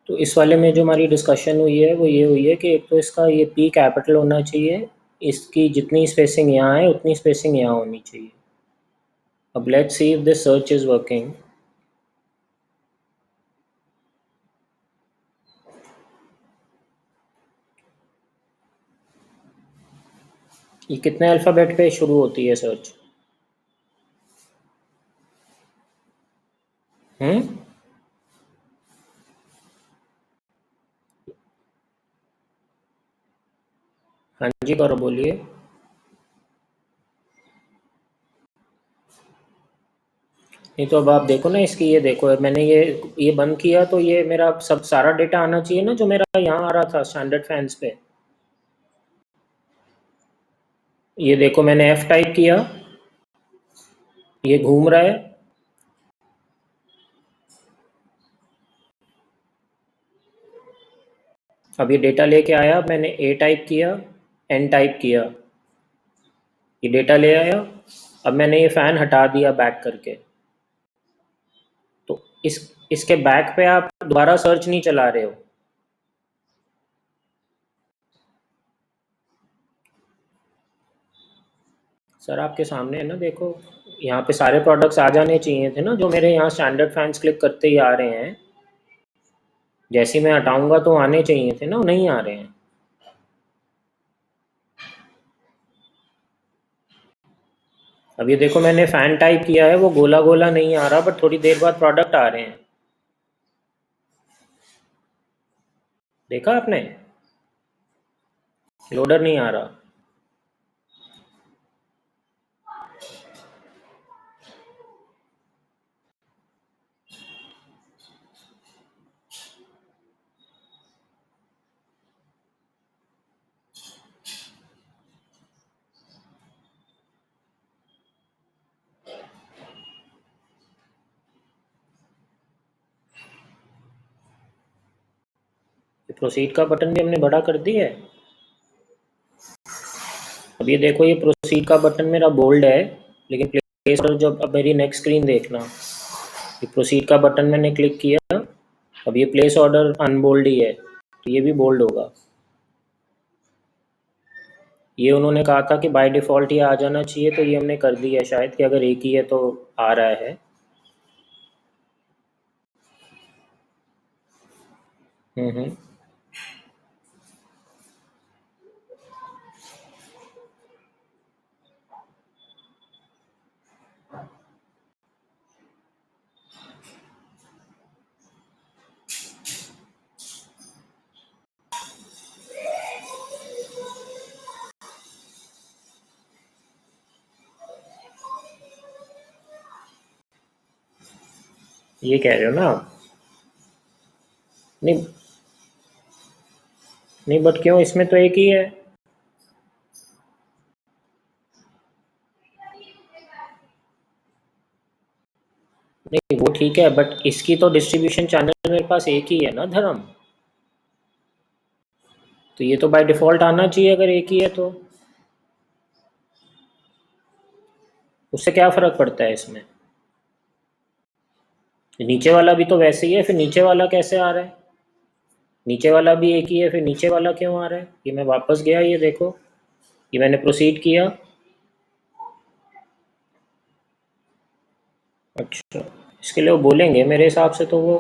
तो इस वाले में जो हमारी डिस्कशन हुई है वो ये हुई है कि एक तो इसका ये पी कैपिटल होना चाहिए, इसकी जितनी स्पेसिंग यहाँ है उतनी स्पेसिंग यहाँ होनी चाहिए। अब let's see if this search is working. ये कितने अल्फ़ाबेट पे शुरू होती है सर्च? हम्म। हाँ जी गौरव बोलिए। नहीं तो अब आप देखो ना, इसकी ये देखो, मैंने ये बंद किया तो ये मेरा सब सारा डेटा आना चाहिए ना जो मेरा यहाँ आ रहा था स्टैंडर्ड फैंस पे। ये देखो मैंने F टाइप किया, ये घूम रहा है। अब ये डेटा लेके आया, मैंने A टाइप किया, N टाइप किया, ये डेटा ले आया। अब मैंने ये फ़ैन हटा दिया बैक करके, तो इसके बैक पे आप दोबारा सर्च नहीं चला रहे हो। सर आपके सामने है ना, देखो यहाँ पे सारे प्रोडक्ट्स आ जाने चाहिए थे ना जो मेरे यहाँ स्टैंडर्ड फैंस क्लिक करते ही आ रहे हैं। जैसे ही मैं हटाऊंगा तो आने चाहिए थे ना, वो नहीं आ रहे हैं। अब ये देखो मैंने फ़ैन टाइप किया है, वो गोला गोला नहीं आ रहा, बट थोड़ी देर बाद प्रोडक्ट आ रहे हैं। देखा आपने? लोडर नहीं आ रहा। ये प्रोसीड का बटन भी हमने बड़ा कर दिया है। अब ये देखो, ये प्रोसीड का बटन मेरा बोल्ड है, लेकिन प्लेस पर जब अब मेरी नेक्स्ट स्क्रीन देखना, ये प्रोसीड का बटन मैंने क्लिक किया, अब ये प्लेस ऑर्डर अनबोल्ड ही है, तो ये भी बोल्ड होगा। ये उन्होंने कहा था कि बाय डिफ़ॉल्ट ये आ जाना चाहिए, तो ये हमने कर दिया है शायद, कि अगर एक ही है तो आ रहा है। हम्म। ये कह रहे हो ना आप? नहीं नहीं, बट क्यों, इसमें तो एक ही है। नहीं वो ठीक है, बट इसकी तो डिस्ट्रीब्यूशन चैनल मेरे पास एक ही है ना धर्म। तो ये तो बाय डिफ़ॉल्ट आना चाहिए अगर एक ही है तो। उससे क्या फ़र्क पड़ता है इसमें? नीचे वाला भी तो वैसे ही है, फिर नीचे वाला कैसे आ रहा है? नीचे वाला भी एक ही है, फिर नीचे वाला क्यों आ रहा है? ये मैं वापस गया, ये देखो, ये मैंने प्रोसीड किया। अच्छा, इसके लिए वो बोलेंगे मेरे हिसाब से तो वो।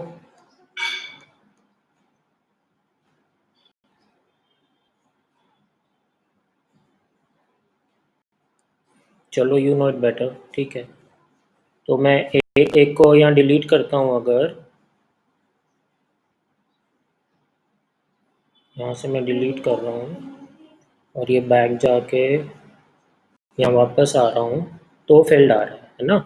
चलो यू नो इट बेटर, ठीक है। तो मैं एक को यहाँ डिलीट करता हूँ, अगर यहाँ से मैं डिलीट कर रहा हूँ और ये बैक जाके यहाँ वापस आ रहा हूँ, तो फेल्ड आ रहा है ना।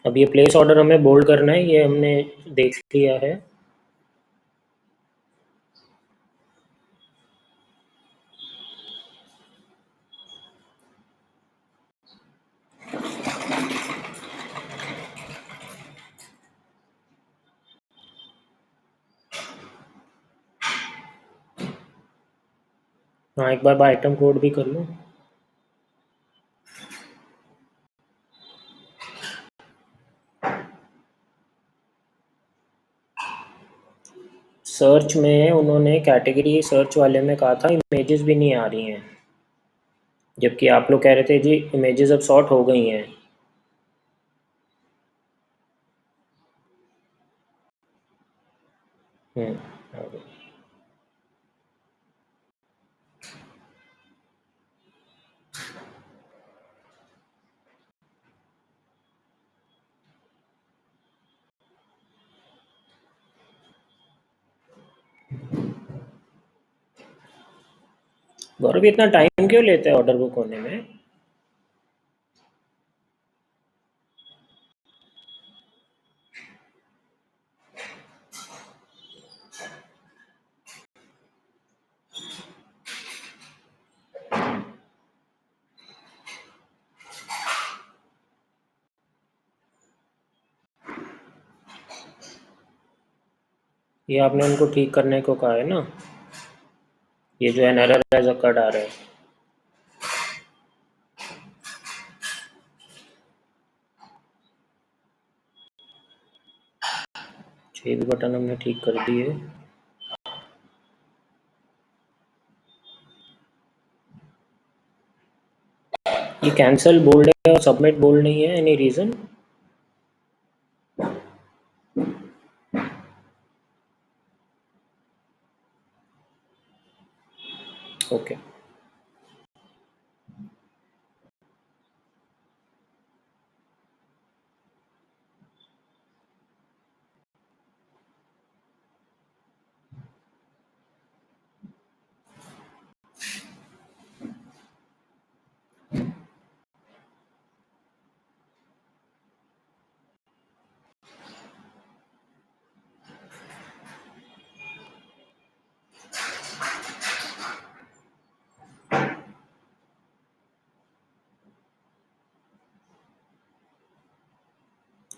अब ये प्लेस ऑर्डर हमें बोल्ड करना है, ये हमने देख लिया है। हाँ, एक बार आइटम कोड भी कर लूँ। सर्च में उन्होंने कैटेगरी सर्च वाले में कहा था इमेजेस भी नहीं आ रही हैं, जबकि आप लोग कह रहे थे जी इमेजेस अब सॉर्ट हो गई हैं। आ गई। गौरव इतना टाइम क्यों लेते हैं ऑर्डर बुक होने में? ये आपने उनको ठीक करने को कहा है ना, ये जो एन एरर एज अकर्ड आ रहा है। छह भी बटन हमने ठीक कर दिए। ये कैंसिल बोल्ड है और सबमिट बोल्ड नहीं है, एनी रीज़न? ओके।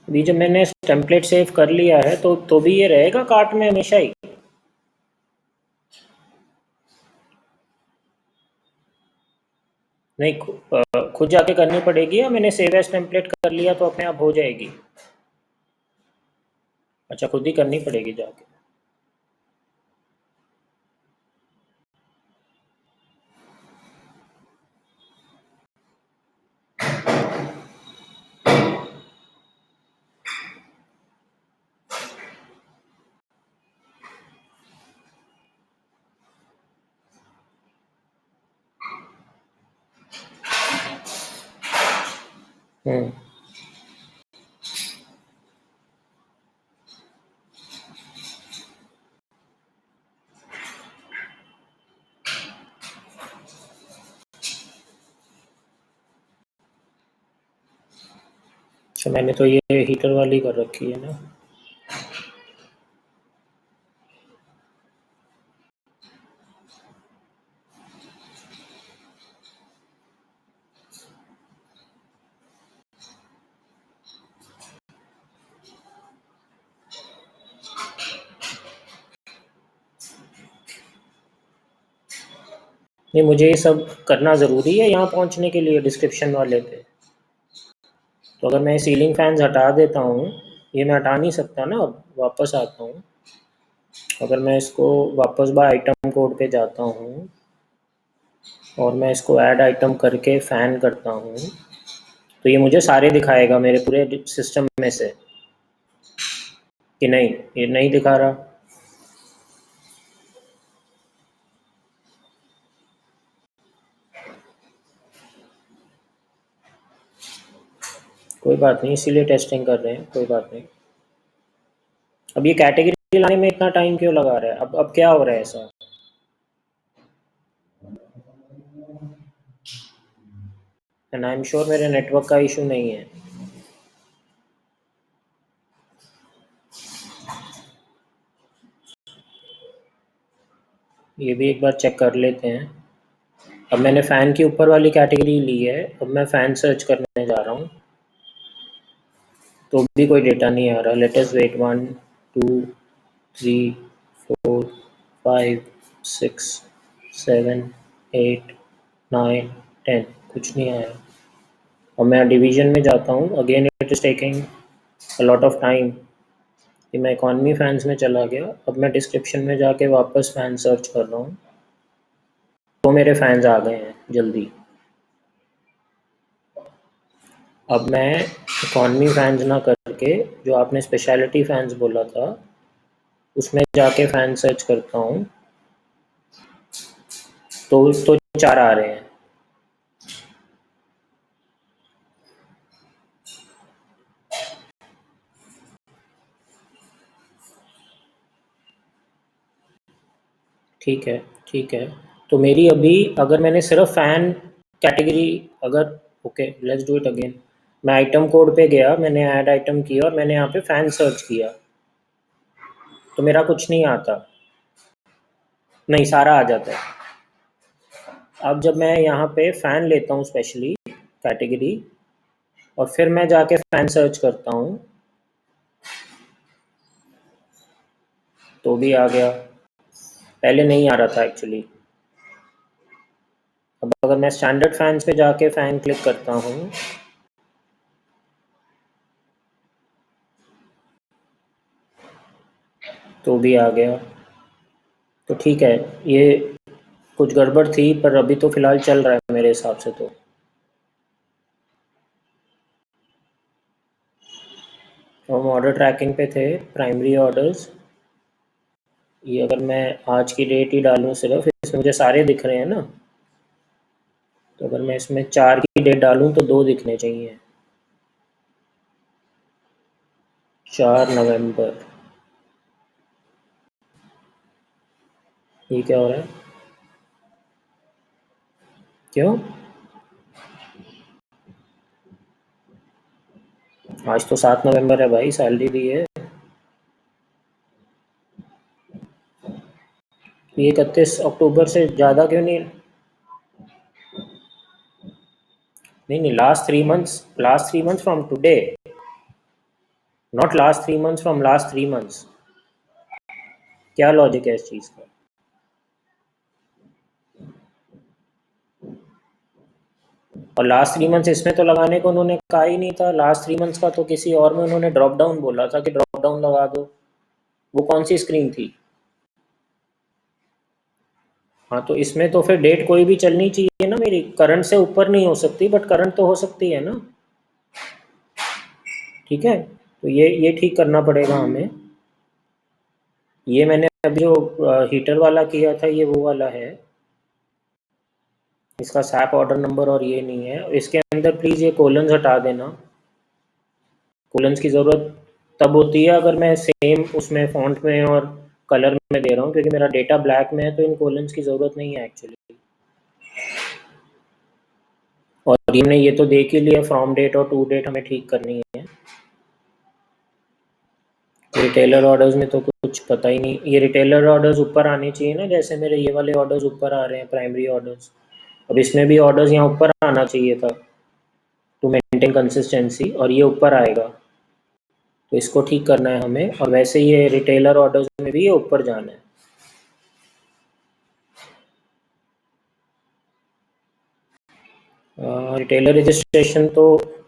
अभी जब मैंने टेम्पलेट सेव कर लिया है तो भी ये रहेगा कार्ट में हमेशा ही? नहीं, खुद जाके करनी पड़ेगी या मैंने सेव एज टेम्पलेट कर लिया तो अपने आप हो जाएगी? अच्छा, खुद ही करनी पड़ेगी जाके। हम्म। अच्छा, मैंने तो ये हीटर वाली कर रखी है ना। नहीं, मुझे ये सब करना ज़रूरी है यहाँ पहुँचने के लिए डिस्क्रिप्शन वाले पे? तो अगर मैं सीलिंग फैंस हटा देता हूँ, ये मैं हटा नहीं सकता ना, अब वापस आता हूँ। अगर मैं इसको वापस बाय आइटम कोड पे जाता हूँ और मैं इसको ऐड आइटम करके फ़ैन करता हूँ, तो ये मुझे सारे दिखाएगा मेरे पूरे सिस्टम में से कि नहीं? ये नहीं दिखा रहा। कोई बात नहीं, इसीलिए टेस्टिंग कर रहे हैं, कोई बात नहीं। अब ये कैटेगरी लाने में इतना टाइम क्यों लगा रहा है? अब क्या हो रहा है ऐसा? एंड आई एम श्योर मेरे नेटवर्क का इशू नहीं है। ये भी एक बार चेक कर लेते हैं। अब मैंने फ़ैन की ऊपर वाली कैटेगरी ली है, अब मैं फ़ैन सर्च करने जा रहा हूँ, तो भी कोई डेटा नहीं आ रहा। लेट अस वेट 1 2 3 4 5 6 7 8 9 10, कुछ नहीं आया। और मैं डिवीज़न में जाता हूँ, again it is taking a lot of time. कि मैं इकॉनमी फैंस में चला गया। अब मैं डिस्क्रिप्शन में जाके वापस फैन सर्च कर रहा हूँ, तो मेरे फैंस आ गए हैं जल्दी। अब मैं इकॉनमी फैंस ना करके जो आपने स्पेशलिटी फैंस बोला था उसमें जाके फैन सर्च करता हूँ, तो 4 आ रहे हैं। ठीक है, ठीक है। तो मेरी अभी अगर मैंने सिर्फ फ़ैन कैटेगरी अगर okay let's do it again. मैं आइटम कोड पे गया, मैंने ऐड आइटम किया और मैंने यहाँ पे फ़ैन सर्च किया, तो मेरा कुछ नहीं आता। नहीं, सारा आ जाता है। अब जब मैं यहाँ पे फ़ैन लेता हूँ स्पेशली कैटेगरी और फिर मैं जाके फ़ैन सर्च करता हूँ, तो भी आ गया। पहले नहीं आ रहा था एक्चुअली। अब अगर मैं स्टैंडर्ड फैंस पे जाके फ़ैन क्लिक करता हूँ, तो भी आ गया। तो ठीक है, ये कुछ गड़बड़ थी पर अभी तो फ़िलहाल चल रहा है मेरे हिसाब से तो। हम ऑर्डर ट्रैकिंग पे थे, प्राइमरी ऑर्डर्स। ये अगर मैं आज की डेट ही डालूँ सिर्फ, इसमें मुझे सारे दिख रहे हैं ना। तो अगर मैं इसमें 4 की डेट डालूँ तो 2 दिखने चाहिए। 4 नवंबर। ये क्या हो रहा है? क्यों? आज तो 7 नवंबर है भाई, सैलरी दी है। ये 31 अक्टूबर से ज़्यादा क्यों नहीं? नहीं नहीं, last 3 months from today, not last 3 months from last 3 months. क्या लॉजिक है इस चीज़ का? और लास्ट 3 मंथ्स इसमें तो लगाने को उन्होंने कहा ही नहीं था। लास्ट 3 मंथ्स का तो किसी और में उन्होंने ड्रॉप डाउन बोला था कि ड्रॉप डाउन लगा दो। वो कौन सी स्क्रीन थी? हाँ, तो इसमें तो फिर डेट कोई भी चलनी चाहिए ना मेरी। करंट से ऊपर नहीं हो सकती, बट करंट तो हो सकती है ना। ठीक है, तो ये ठीक करना पड़ेगा हमें। ये मैंने अभी जो हीटर वाला किया था ये वो वाला है। इसका सैप ऑर्डर नंबर और ये नहीं है। इसके अंदर प्लीज़ ये कोलन्स हटा देना। कोलन्स की ज़रूरत तब होती है अगर मैं सेम उसमें फ़ॉन्ट में और कलर में दे रहा हूँ, क्योंकि मेरा डेटा ब्लैक में है तो इन कोलन्स की ज़रूरत नहीं है एक्चुअली। और ये हमने ये तो देख ही लिया, फ्रॉम डेट और टू डेट हमें ठीक करनी है। रिटेलर ऑर्डर्स में तो कुछ पता ही नहीं। ये रिटेलर ऑर्डर्स ऊपर आने चाहिए ना, जैसे मेरे ये वाले ऑर्डर्स ऊपर आ रहे हैं, प्राइमरी ऑर्डर्स। अब इसमें भी ऑर्डर्स यहाँ ऊपर आना चाहिए था टू मेंटेन कंसिस्टेंसी, और ये ऊपर आएगा। तो इसको ठीक करना है हमें, और वैसे ये रिटेलर ऑर्डर्स में भी ये ऊपर जाना है। रिटेलर रजिस्ट्रेशन तो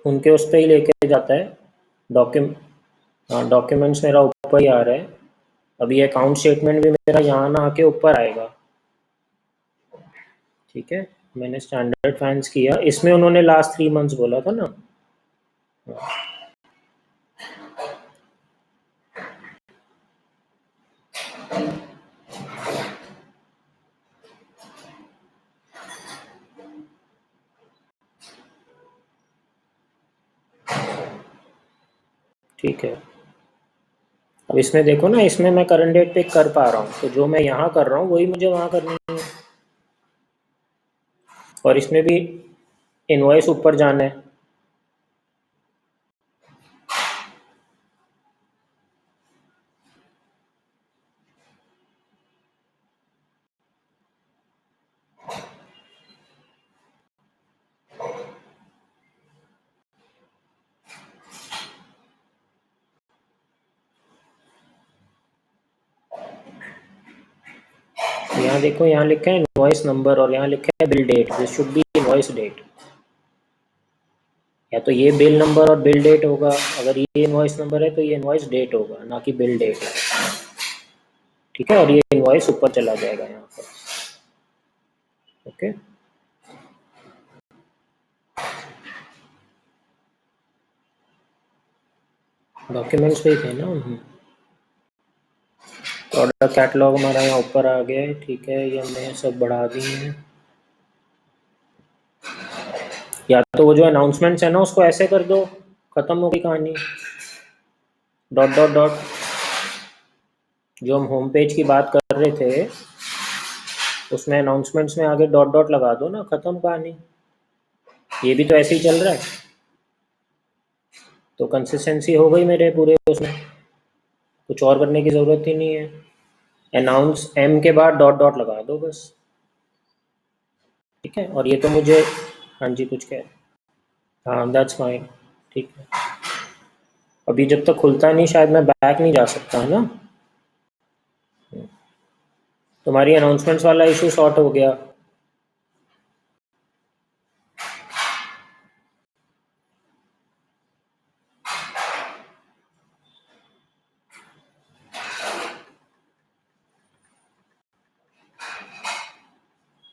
उनके उस पर ही लेके जाता है। डॉक्यूम हाँ, डॉक्यूमेंट्स मेरा ऊपर ही आ रहा है। अभी अकाउंट स्टेटमेंट भी मेरा यहाँ ना आके ऊपर आएगा। ठीक है, मैंने स्टैंडर्ड फाइनेंस किया, इसमें उन्होंने लास्ट 3 मंथ्स बोला था ना। ठीक है, अब इसमें देखो ना, इसमें मैं करंट डेट पे कर पा रहा हूँ, तो जो मैं यहाँ कर रहा हूँ वही मुझे वहाँ करनी है। और इसमें भी इनवॉइस ऊपर जाना है। यहाँ देखो, यहाँ लिखा है इनवॉइस नंबर और यहाँ लिखा है bill date. This should be invoice date. या तो ये बिल नंबर और बिल डेट होगा, अगर ये इनवॉइस नंबर है तो ये इनवॉइस डेट होगा, ना कि बिल डेट। ठीक है, और ये इनवॉइस ऊपर चला जाएगा यहाँ पर। ओके, डॉक्यूमेंट्स पे ही थे ना। प्रोडक्ट कैटलॉग हमारा यहाँ ऊपर आ गया है। ठीक है, ये हमने सब बढ़ा दिए हैं। या तो वो जो अनाउंसमेंट्स है ना उसको ऐसे कर दो, खत्म हो गई कहानी। डॉट डॉट डॉट, जो हम होम पेज की बात कर रहे थे उसमें अनाउंसमेंट्स में आगे डॉट डॉट लगा दो ना, खत्म कहानी। ये भी तो ऐसे ही चल रहा है, तो कंसिस्टेंसी हो गई मेरे पूरे उसमें, कुछ और करने की ज़रूरत ही नहीं है। अनाउंस एम के बाद डॉट डॉट लगा दो बस। ठीक है, और ये तो मुझे, हाँ जी कुछ कह, हाँ दैट्स फाइन। ठीक है, अभी जब तक खुलता नहीं शायद मैं बैक नहीं जा सकता, है ना। तुम्हारी अनाउंसमेंट्स वाला इशू सॉर्ट हो गया।